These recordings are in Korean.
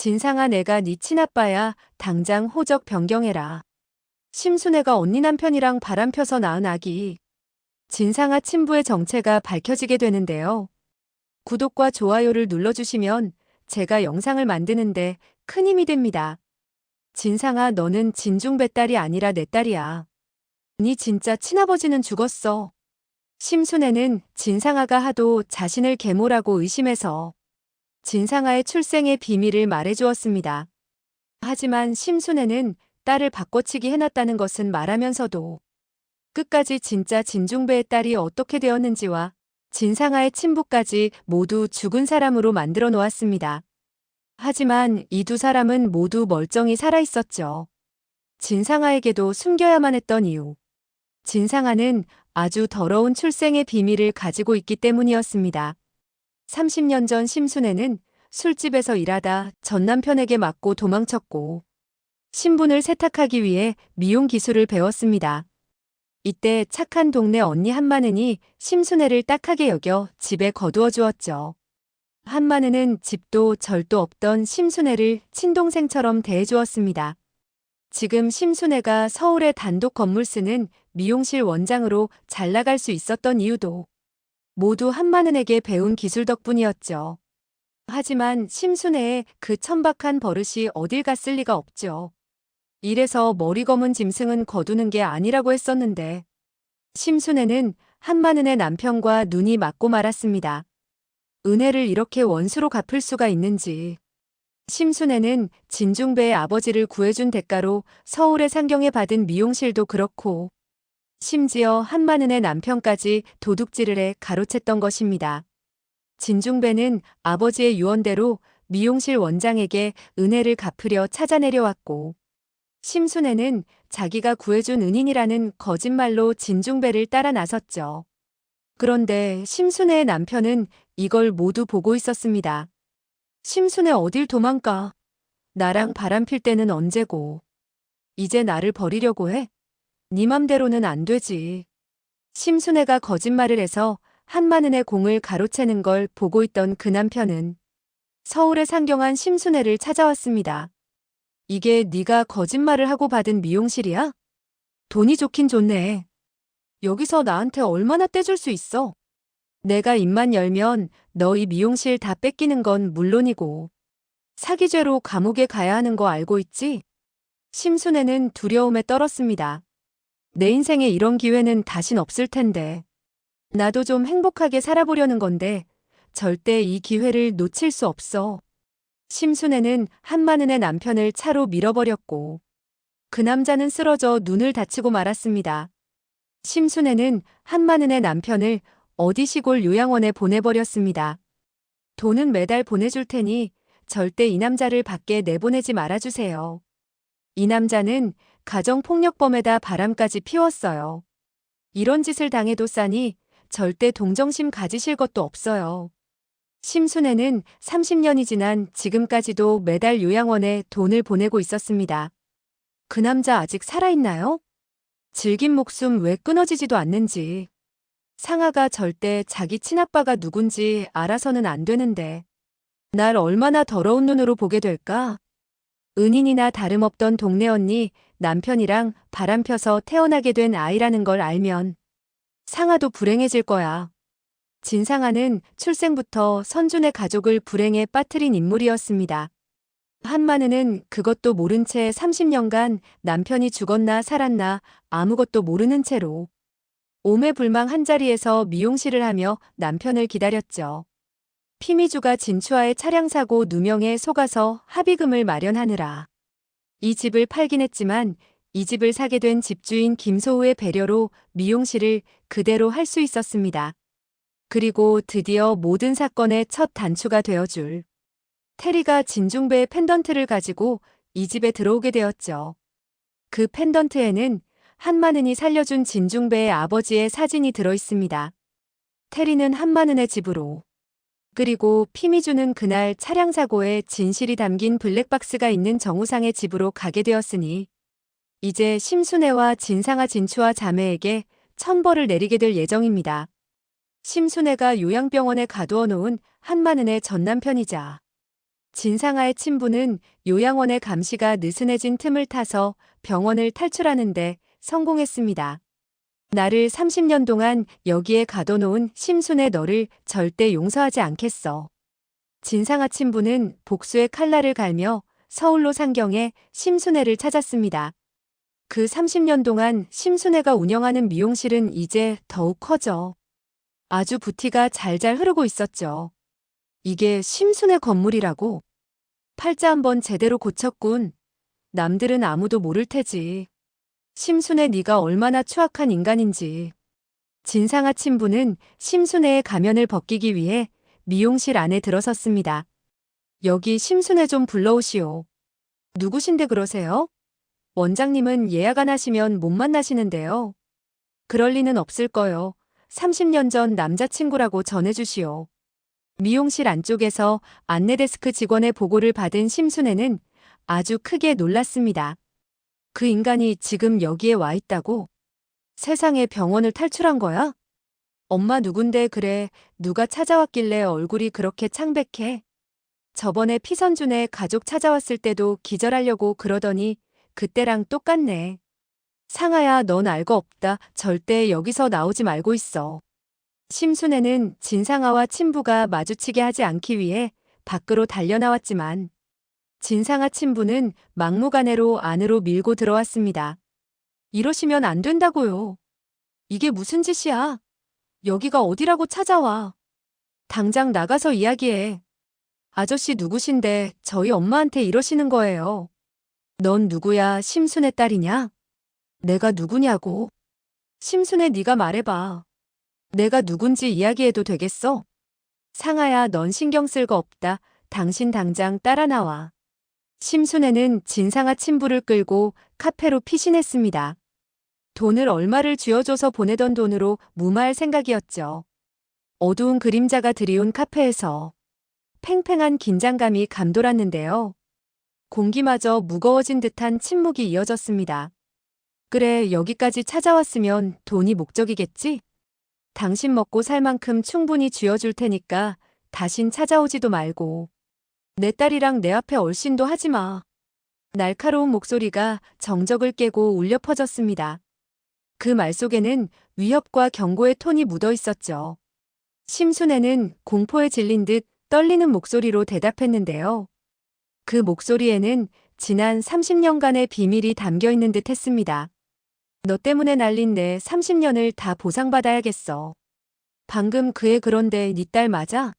진상아, 내가 네 친아빠야. 당장 호적 변경해라. 심순애가 언니 남편이랑 바람 펴서 낳은 아기. 진상아 친부의 정체가 밝혀지게 되는데요. 구독과 좋아요를 눌러주시면 제가 영상을 만드는데 큰 힘이 됩니다. 진상아, 너는 진중배 딸이 아니라 내 딸이야. 네 진짜 친아버지는 죽었어. 심순애는 진상아가 하도 자신을 계모라고 의심해서 진상아의 출생의 비밀을 말해주었습니다. 하지만 심순애는 딸을 바꿔치기 해놨다는 것은 말하면서도 끝까지 진짜 진중배의 딸이 어떻게 되었는지와 진상아의 친부까지 모두 죽은 사람으로 만들어 놓았습니다. 하지만 이 두 사람은 모두 멀쩡히 살아있었죠. 진상아에게도 숨겨야만 했던 이유. 진상아는 아주 더러운 출생의 비밀을 가지고 있기 때문이었습니다. 30년 전 심순애는 술집에서 일하다 전 남편에게 맞고 도망쳤고 신분을 세탁하기 위해 미용 기술을 배웠습니다. 이때 착한 동네 언니 한마늘이 심순애를 딱하게 여겨 집에 거두어 주었죠. 한마늘은 집도 절도 없던 심순애를 친동생처럼 대해주었습니다. 지금 심순애가 서울에 단독 건물 쓰는 미용실 원장으로 잘 나갈 수 있었던 이유도 모두 한마늘에게 배운 기술 덕분이었죠. 하지만 심순애의 그 천박한 버릇이 어딜 갔을 리가 없죠. 이래서 머리 검은 짐승은 거두는 게 아니라고 했었는데 심순애는 한마늘의 남편과 눈이 맞고 말았습니다. 은혜를 이렇게 원수로 갚을 수가 있는지. 심순애는 진중배의 아버지를 구해준 대가로 서울의 상경에 받은 미용실도 그렇고 심지어 한마늘의 남편까지 도둑질을 해 가로챘던 것입니다. 진중배는 아버지의 유언대로 미용실 원장에게 은혜를 갚으려 찾아내려왔고 심순애는 자기가 구해준 은인이라는 거짓말로 진중배를 따라 나섰죠. 그런데 심순애의 남편은 이걸 모두 보고 있었습니다. 심순애 어딜 도망가? 나랑 바람필 때는 언제고. 이제 나를 버리려고 해? 네 맘대로는 안 되지. 심순애가 거짓말을 해서 한마늘의 공을 가로채는 걸 보고 있던 그 남편은 서울에 상경한 심순애를 찾아왔습니다. 이게 네가 거짓말을 하고 받은 미용실이야? 돈이 좋긴 좋네. 여기서 나한테 얼마나 떼줄 수 있어? 내가 입만 열면 너 이 미용실 다 뺏기는 건 물론이고 사기죄로 감옥에 가야 하는 거 알고 있지? 심순애는 두려움에 떨었습니다. 내 인생에 이런 기회는 다신 없을 텐데. 나도 좀 행복하게 살아보려는 건데 절대 이 기회를 놓칠 수 없어. 심순애는 한마늘의 남편을 차로 밀어버렸고 그 남자는 쓰러져 눈을 다치고 말았습니다. 심순애는 한마늘의 남편을 어디 시골 요양원에 보내버렸습니다. 돈은 매달 보내줄 테니 절대 이 남자를 밖에 내보내지 말아주세요. 이 남자는 가정폭력범에다 바람까지 피웠어요. 이런 짓을 당해도 싸니 절대 동정심 가지실 것도 없어요. 심순애는 30년이 지난 지금까지도 매달 요양원에 돈을 보내고 있었습니다. 그 남자 아직 살아있나요? 질긴 목숨 왜 끊어지지도 않는지. 상아가 절대 자기 친아빠가 누군지 알아서는 안 되는데 날 얼마나 더러운 눈으로 보게 될까? 은인이나 다름없던 동네 언니 남편이랑 바람펴서 태어나게 된 아이라는 걸 알면 상아도 불행해질 거야. 진상아는 출생부터 선준의 가족을 불행에 빠뜨린 인물이었습니다. 한마늘은 그것도 모른 채 30년간 남편이 죽었나 살았나 아무것도 모르는 채로 오매불망 한자리에서 미용실을 하며 남편을 기다렸죠. 피미주가 진추아의 차량 사고 누명에 속아서 합의금을 마련하느라 이 집을 팔긴 했지만 이 집을 사게 된 집주인 김소우의 배려로 미용실을 그대로 할 수 있었습니다. 그리고 드디어 모든 사건의 첫 단추가 되어줄 테리가 진중배의 펜던트를 가지고 이 집에 들어오게 되었죠. 그 펜던트에는 한마늘이 살려준 진중배의 아버지의 사진이 들어있습니다. 테리는 한마늘의 집으로 그리고 피미주는 그날 차량 사고에 진실이 담긴 블랙박스가 있는 정우상의 집으로 가게 되었으니 이제 심순애와 진상아 진추아 자매에게 천벌을 내리게 될 예정입니다. 심순애가 요양병원에 가두어 놓은 한마늘의 전 남편이자 진상아의 친부는 요양원의 감시가 느슨해진 틈을 타서 병원을 탈출하는데 성공했습니다. 나를 30년 동안 여기에 가둬놓은 심순의 너를 절대 용서하지 않겠어. 진상아 친부는 복수의 칼날을 갈며 서울로 상경해 심순애를 찾았습니다. 그 30년 동안 심순애가 운영하는 미용실은 이제 더욱 커져 아주 부티가 잘잘 흐르고 있었죠. 이게 심순애 건물이라고? 팔자 한번 제대로 고쳤군. 남들은 아무도 모를 테지. 심순애 네가 얼마나 추악한 인간인지. 진상아 친부는 심순애의 가면을 벗기기 위해 미용실 안에 들어섰습니다. 여기 심순애 좀 불러오시오. 누구신데 그러세요? 원장님은 예약 안 하시면 못 만나시는데요. 그럴 리는 없을 거요. 30년 전 남자친구라고 전해주시오. 미용실 안쪽에서 안내데스크 직원의 보고를 받은 심순애는 아주 크게 놀랐습니다. 그 인간이 지금 여기에 와 있다고? 세상에 병원을 탈출한 거야? 엄마 누군데 그래, 누가 찾아왔길래 얼굴이 그렇게 창백해? 저번에 피선준의 가족 찾아왔을 때도 기절하려고 그러더니 그때랑 똑같네. 상아야, 넌 알 거 없다. 절대 여기서 나오지 말고 있어. 심순애는 진상아와 친부가 마주치게 하지 않기 위해 밖으로 달려나왔지만 진상아 친부는 막무가내로 안으로 밀고 들어왔습니다. 이러시면 안 된다고요. 이게 무슨 짓이야? 여기가 어디라고 찾아와. 당장 나가서 이야기해. 아저씨 누구신데 저희 엄마한테 이러시는 거예요. 넌 누구야? 심순애 딸이냐? 내가 누구냐고? 심순애 네가 말해봐. 내가 누군지 이야기해도 되겠어? 상아야, 넌 신경 쓸 거 없다. 당신 당장 따라 나와. 심순애는 진상아 친부를 끌고 카페로 피신했습니다. 돈을 얼마를 쥐어줘서 보내던 돈으로 무마할 생각이었죠. 어두운 그림자가 드리운 카페에서 팽팽한 긴장감이 감돌았는데요. 공기마저 무거워진 듯한 침묵이 이어졌습니다. 그래, 여기까지 찾아왔으면 돈이 목적이겠지? 당신 먹고 살 만큼 충분히 쥐어줄 테니까 다신 찾아오지도 말고. 내 딸이랑 내 앞에 얼씬도 하지 마. 날카로운 목소리가 정적을 깨고 울려 퍼졌습니다. 그 말 속에는 위협과 경고의 톤이 묻어 있었죠. 심순애는 공포에 질린 듯 떨리는 목소리로 대답했는데요. 그 목소리에는 지난 30년간의 비밀이 담겨 있는 듯 했습니다. 너 때문에 날린 내 30년을 다 보상받아야겠어. 방금 그애 그런데 네 딸 맞아?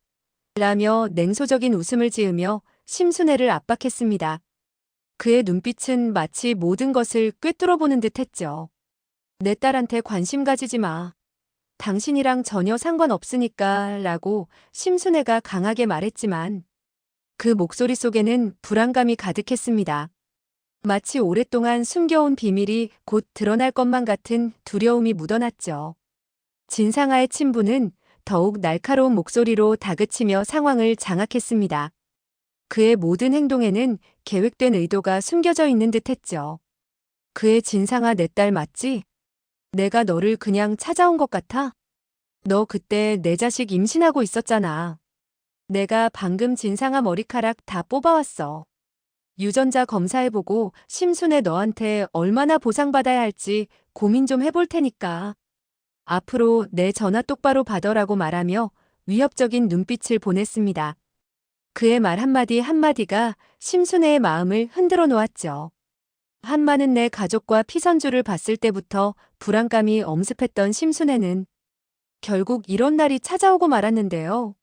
라며 냉소적인 웃음을 지으며 심순애를 압박했습니다. 그의 눈빛은 마치 모든 것을 꿰뚫어보는 듯 했죠. 내 딸한테 관심 가지지 마. 당신이랑 전혀 상관없으니까 라고 심순애가 강하게 말했지만 그 목소리 속에는 불안감이 가득했습니다. 마치 오랫동안 숨겨온 비밀이 곧 드러날 것만 같은 두려움이 묻어났죠. 진상아의 친부는 더욱 날카로운 목소리로 다그치며 상황을 장악했습니다. 그의 모든 행동에는 계획된 의도가 숨겨져 있는 듯했죠. 그의 진상아, 내 딸 맞지? 내가 너를 그냥 찾아온 것 같아? 너 그때 내 자식 임신하고 있었잖아. 내가 방금 진상아 머리카락 다 뽑아왔어. 유전자 검사해보고 심순애 너한테 얼마나 보상받아야 할지 고민 좀 해볼 테니까. 앞으로 내 전화 똑바로 받아라고 말하며 위협적인 눈빛을 보냈습니다. 그의 말 한마디 한마디가 심순애의 마음을 흔들어 놓았죠. 한 많은 내 가족과 피선주를 봤을 때부터 불안감이 엄습했던 심순애는 결국 이런 날이 찾아오고 말았는데요.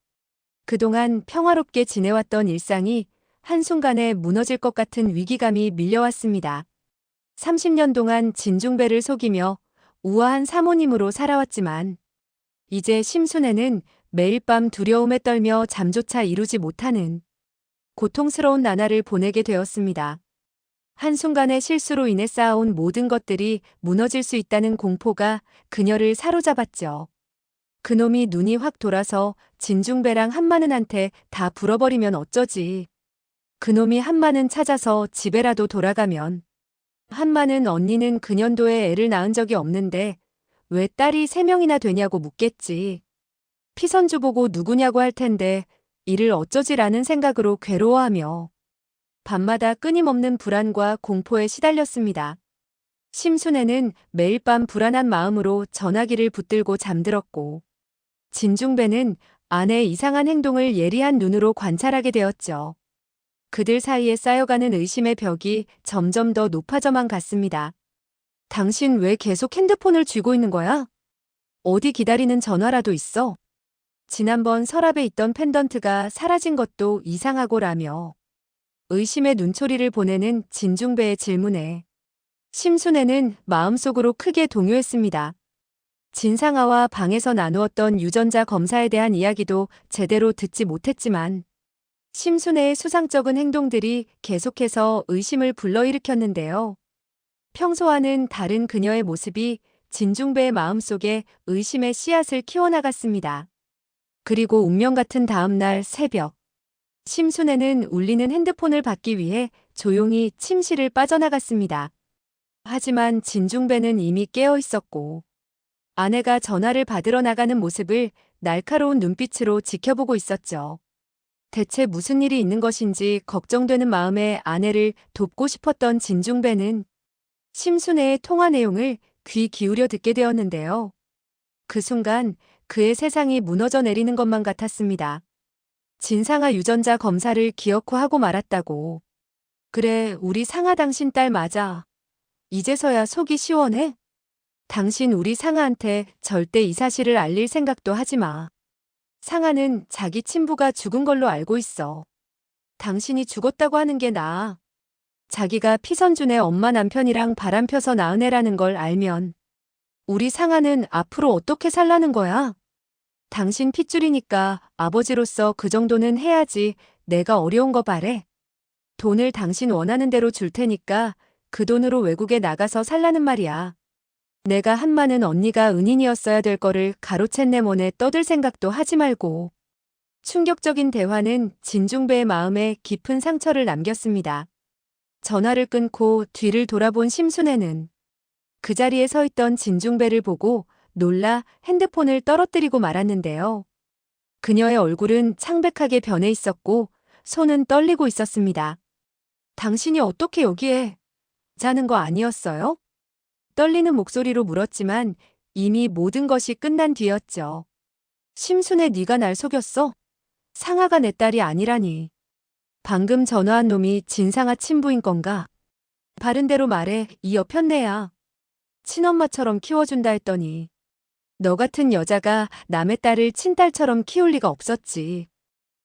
그동안 평화롭게 지내왔던 일상이 한순간에 무너질 것 같은 위기감이 밀려왔습니다. 30년 동안 진중배를 속이며 우아한 사모님으로 살아왔지만 이제 심순애는 매일 밤 두려움에 떨며 잠조차 이루지 못하는 고통스러운 나날을 보내게 되었습니다. 한순간의 실수로 인해 쌓아온 모든 것들이 무너질 수 있다는 공포가 그녀를 사로잡았죠. 그놈이 눈이 확 돌아서 진중배랑 한마는한테 다 불어버리면 어쩌지. 그놈이 한마는 찾아서 집에라도 돌아가면. 한마는 언니는 근년도에 애를 낳은 적이 없는데 왜 딸이 3명이나 되냐고 묻겠지. 피선주 보고 누구냐고 할 텐데 이를 어쩌지라는 생각으로 괴로워하며 밤마다 끊임없는 불안과 공포에 시달렸습니다. 심순애는 매일 밤 불안한 마음으로 전화기를 붙들고 잠들었고 진중배는 아내의 이상한 행동을 예리한 눈으로 관찰하게 되었죠. 그들 사이에 쌓여가는 의심의 벽이 점점 더 높아져만 갔습니다. 당신 왜 계속 핸드폰을 쥐고 있는 거야? 어디 기다리는 전화라도 있어? 지난번 서랍에 있던 펜던트가 사라진 것도 이상하고라며 의심의 눈초리를 보내는 진중배의 질문에 심순애는 마음속으로 크게 동요했습니다. 진상아와 방에서 나누었던 유전자 검사에 대한 이야기도 제대로 듣지 못했지만 심순애의 수상쩍은 행동들이 계속해서 의심을 불러일으켰는데요. 평소와는 다른 그녀의 모습이 진중배의 마음속에 의심의 씨앗을 키워나갔습니다. 그리고 운명 같은 다음날 새벽, 심순애는 울리는 핸드폰을 받기 위해 조용히 침실을 빠져나갔습니다. 하지만 진중배는 이미 깨어 있었고 아내가 전화를 받으러 나가는 모습을 날카로운 눈빛으로 지켜보고 있었죠. 대체 무슨 일이 있는 것인지 걱정되는 마음에 아내를 돕고 싶었던 진중배는 심순애의 통화 내용을 귀 기울여 듣게 되었는데요. 그 순간 그의 세상이 무너져 내리는 것만 같았습니다. 진상아 유전자 검사를 기어코 하고 말았다고. 그래, 우리 상아 당신 딸 맞아. 이제서야 속이 시원해? 당신 우리 상아한테 절대 이 사실을 알릴 생각도 하지 마. 상아는 자기 친부가 죽은 걸로 알고 있어. 당신이 죽었다고 하는 게 나아. 자기가 피선준의 엄마 남편이랑 바람펴서 낳은 애라는 걸 알면 우리 상아는 앞으로 어떻게 살라는 거야? 당신 핏줄이니까 아버지로서 그 정도는 해야지. 내가 어려운 거 바래. 돈을 당신 원하는 대로 줄 테니까 그 돈으로 외국에 나가서 살라는 말이야. 내가 한 많은 언니가 은인이었어야 될 거를 가로챈 내 몸에 떠들 생각도 하지 말고. 충격적인 대화는 진중배의 마음에 깊은 상처를 남겼습니다. 전화를 끊고 뒤를 돌아본 심순애는 그 자리에 서 있던 진중배를 보고 놀라 핸드폰을 떨어뜨리고 말았는데요. 그녀의 얼굴은 창백하게 변해 있었고 손은 떨리고 있었습니다. 당신이 어떻게 여기에 자는 거 아니었어요? 떨리는 목소리로 물었지만 이미 모든 것이 끝난 뒤였죠. 심순애 네가 날 속였어? 상아가 내 딸이 아니라니. 방금 전화한 놈이 진상아 친부인 건가? 바른대로 말해. 이 여편네야. 친엄마처럼 키워준다 했더니 너 같은 여자가 남의 딸을 친딸처럼 키울 리가 없었지.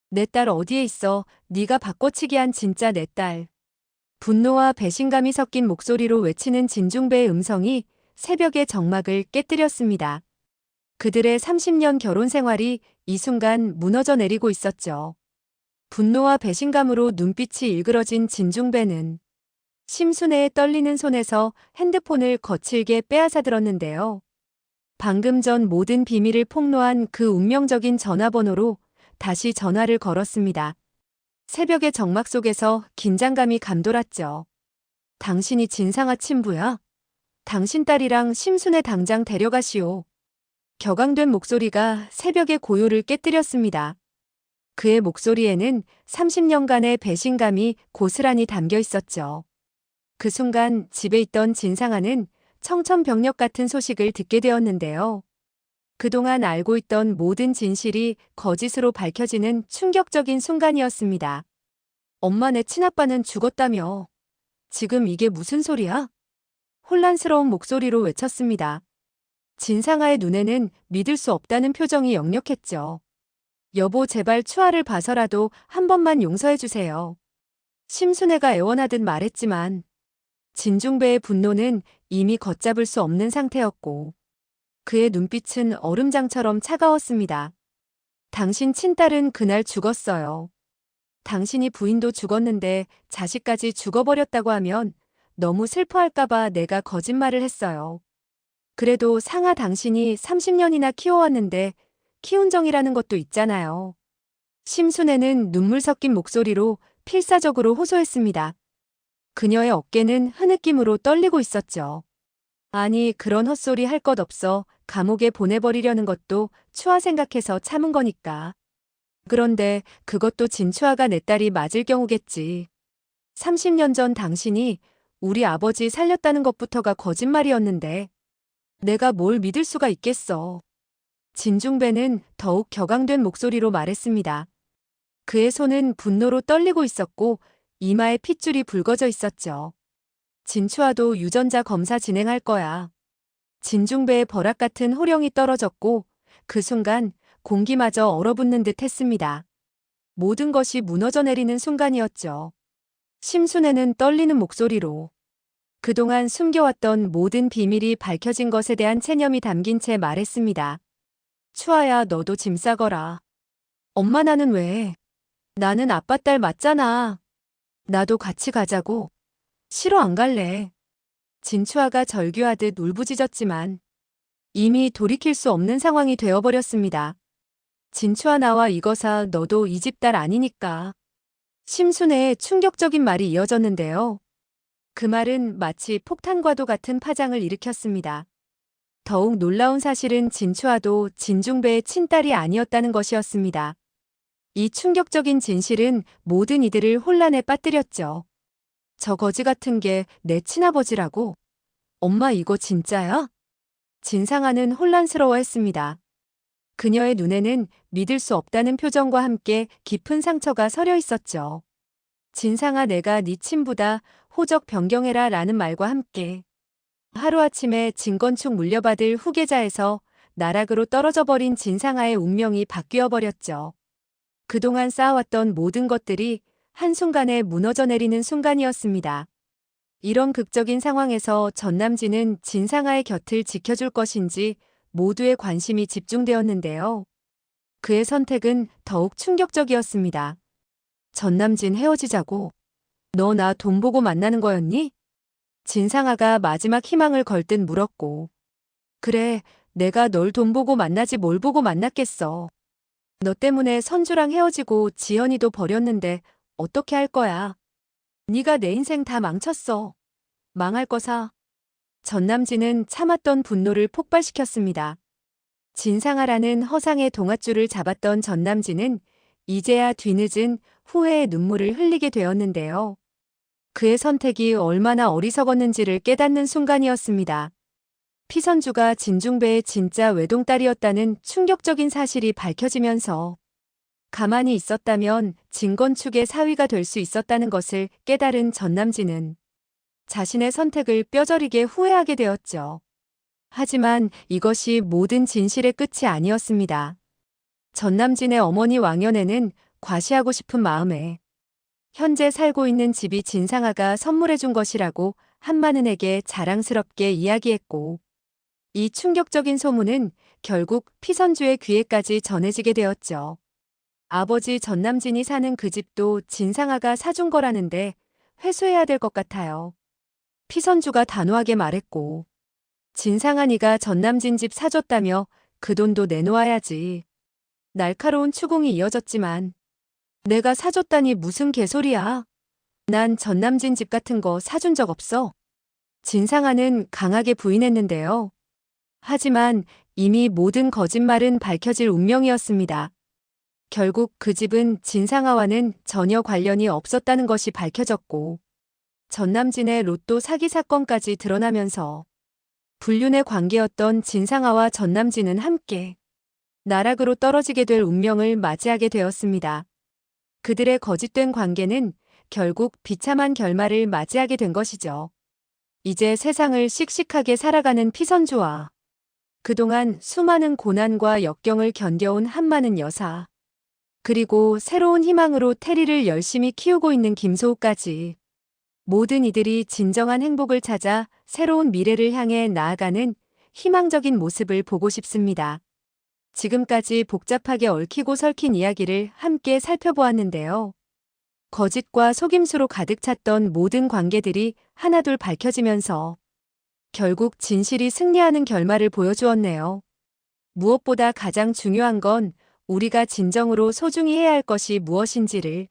내 딸 어디에 있어? 네가 바꿔치기 한 진짜 내 딸. 분노와 배신감이 섞인 목소리로 외치는 진중배의 음성이 새벽의 정막을 깨뜨렸습니다. 그들의 30년 결혼 생활이 이 순간 무너져 내리고 있었죠. 분노와 배신감으로 눈빛이 일그러진 진중배는 심순애의 떨리는 손에서 핸드폰을 거칠게 빼앗아 들었는데요. 방금 전 모든 비밀을 폭로한 그 운명적인 전화번호로 다시 전화를 걸었습니다. 새벽의 정막 속에서 긴장감이 감돌았죠. 당신이 진상아 친부야? 당신 딸이랑 심순애 당장 데려가시오. 격앙된 목소리가 새벽의 고요를 깨뜨렸습니다. 그의 목소리에는 30년간의 배신감이 고스란히 담겨 있었죠. 그 순간 집에 있던 진상아는 청천벽력 같은 소식을 듣게 되었는데요. 그동안 알고 있던 모든 진실이 거짓으로 밝혀지는 충격적인 순간이었습니다. 엄마 내 친아빠는 죽었다며. 지금 이게 무슨 소리야? 혼란스러운 목소리로 외쳤습니다. 진상아의 눈에는 믿을 수 없다는 표정이 역력했죠. 여보 제발 추아를 봐서라도 한 번만 용서해 주세요. 심순애가 애원하듯 말했지만 진중배의 분노는 이미 걷잡을 수 없는 상태였고 그의 눈빛은 얼음장처럼 차가웠습니다. 당신 친딸은 그날 죽었어요. 당신이 부인도 죽었는데 자식까지 죽어버렸다고 하면 너무 슬퍼할까봐 내가 거짓말을 했어요. 그래도 상아 당신이 30년이나 키워왔는데 키운 정이라는 것도 있잖아요. 심순애는 눈물 섞인 목소리로 필사적으로 호소했습니다. 그녀의 어깨는 흐느낌으로 떨리고 있었죠. 아니 그런 헛소리 할 것 없어. 감옥에 보내버리려는 것도 추아 생각해서 참은 거니까. 그런데 그것도 진추아가 내 딸이 맞을 경우겠지. 30년 전 당신이 우리 아버지 살렸다는 것부터가 거짓말이었는데 내가 뭘 믿을 수가 있겠어. 진중배는 더욱 격앙된 목소리로 말했습니다. 그의 손은 분노로 떨리고 있었고 이마에 핏줄이 붉어져 있었죠. 진추아도 유전자 검사 진행할 거야. 진중배의 버락 같은 호령이 떨어졌고 그 순간 공기마저 얼어붙는 듯 했습니다. 모든 것이 무너져 내리는 순간이었죠. 심순애는 떨리는 목소리로 그동안 숨겨왔던 모든 비밀이 밝혀진 것에 대한 체념이 담긴 채 말했습니다. 추아야, 너도 짐 싸거라. 엄마, 나는 왜? 나는 아빠 딸 맞잖아. 나도 같이 가자고. 싫어, 안 갈래. 진추아가 절규하듯 울부짖었지만 이미 돌이킬 수 없는 상황이 되어버렸습니다. 진추아, 나와 이거사, 너도 이 집 딸 아니니까. 심순애의 충격적인 말이 이어졌는데요. 그 말은 마치 폭탄과도 같은 파장을 일으켰습니다. 더욱 놀라운 사실은 진추아도 진중배의 친딸이 아니었다는 것이었습니다. 이 충격적인 진실은 모든 이들을 혼란에 빠뜨렸죠. 저 거지 같은 게 내 친아버지라고? 엄마, 이거 진짜야? 진상아는 혼란스러워했습니다. 그녀의 눈에는 믿을 수 없다는 표정과 함께 깊은 상처가 서려 있었죠. 진상아, 내가 네 친부다. 호적 변경해라 라는 말과 함께 하루아침에 진건축 물려받을 후계자에서 나락으로 떨어져 버린 진상아의 운명이 바뀌어 버렸죠. 그동안 쌓아왔던 모든 것들이 한순간에 무너져 내리는 순간이었습니다. 이런 극적인 상황에서 전남진은 진상아의 곁을 지켜줄 것인지 모두의 관심이 집중되었는데요. 그의 선택은 더욱 충격적이었습니다. 전남진, 헤어지자고. 너 나 돈 보고 만나는 거였니? 진상아가 마지막 희망을 걸 듯 물었고. 그래, 내가 널 돈 보고 만나지 뭘 보고 만났겠어. 너 때문에 선주랑 헤어지고 지연이도 버렸는데 어떻게 할 거야? 네가 내 인생 다 망쳤어. 망할 거사. 전남진은 참았던 분노를 폭발시켰습니다. 진상아라는 허상의 동아줄을 잡았던 전남진은 이제야 뒤늦은 후회의 눈물을 흘리게 되었는데요. 그의 선택이 얼마나 어리석었는지를 깨닫는 순간이었습니다. 피선주가 진중배의 진짜 외동딸이었다는 충격적인 사실이 밝혀지면서 가만히 있었다면 진건축의 사위가 될 수 있었다는 것을 깨달은 전남진은 자신의 선택을 뼈저리게 후회하게 되었죠. 하지만 이것이 모든 진실의 끝이 아니었습니다. 전남진의 어머니 왕연애는 과시하고 싶은 마음에 현재 살고 있는 집이 진상아가 선물해 준 것이라고 한마는에게 자랑스럽게 이야기했고 이 충격적인 소문은 결국 피선주의 귀에까지 전해지게 되었죠. 아버지 전남진이 사는 그 집도 진상아가 사준 거라는데 회수해야 될 것 같아요. 피선주가 단호하게 말했고 진상아, 네가 전남진 집 사줬다며 그 돈도 내놓아야지. 날카로운 추궁이 이어졌지만 내가 사줬다니 무슨 개소리야. 난 전남진 집 같은 거 사준 적 없어. 진상아는 강하게 부인했는데요. 하지만 이미 모든 거짓말은 밝혀질 운명이었습니다. 결국 그 집은 진상아와는 전혀 관련이 없었다는 것이 밝혀졌고 전남진의 로또 사기 사건까지 드러나면서 불륜의 관계였던 진상아와 전남진은 함께 나락으로 떨어지게 될 운명을 맞이하게 되었습니다. 그들의 거짓된 관계는 결국 비참한 결말을 맞이하게 된 것이죠. 이제 세상을 씩씩하게 살아가는 피선주와 그동안 수많은 고난과 역경을 견뎌온 한마는 여사, 그리고 새로운 희망으로 테리를 열심히 키우고 있는 김소우까지 모든 이들이 진정한 행복을 찾아 새로운 미래를 향해 나아가는 희망적인 모습을 보고 싶습니다. 지금까지 복잡하게 얽히고 설킨 이야기를 함께 살펴보았는데요. 거짓과 속임수로 가득 찼던 모든 관계들이 하나둘 밝혀지면서 결국 진실이 승리하는 결말을 보여주었네요. 무엇보다 가장 중요한 건 우리가 진정으로 소중히 해야 할 것이 무엇인지를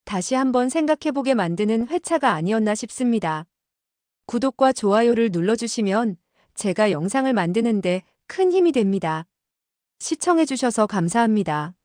다시 한번 생각해보게 만드는 회차가 아니었나 싶습니다. 구독과 좋아요를 눌러주시면 제가 영상을 만드는데 큰 힘이 됩니다. 시청해주셔서 감사합니다.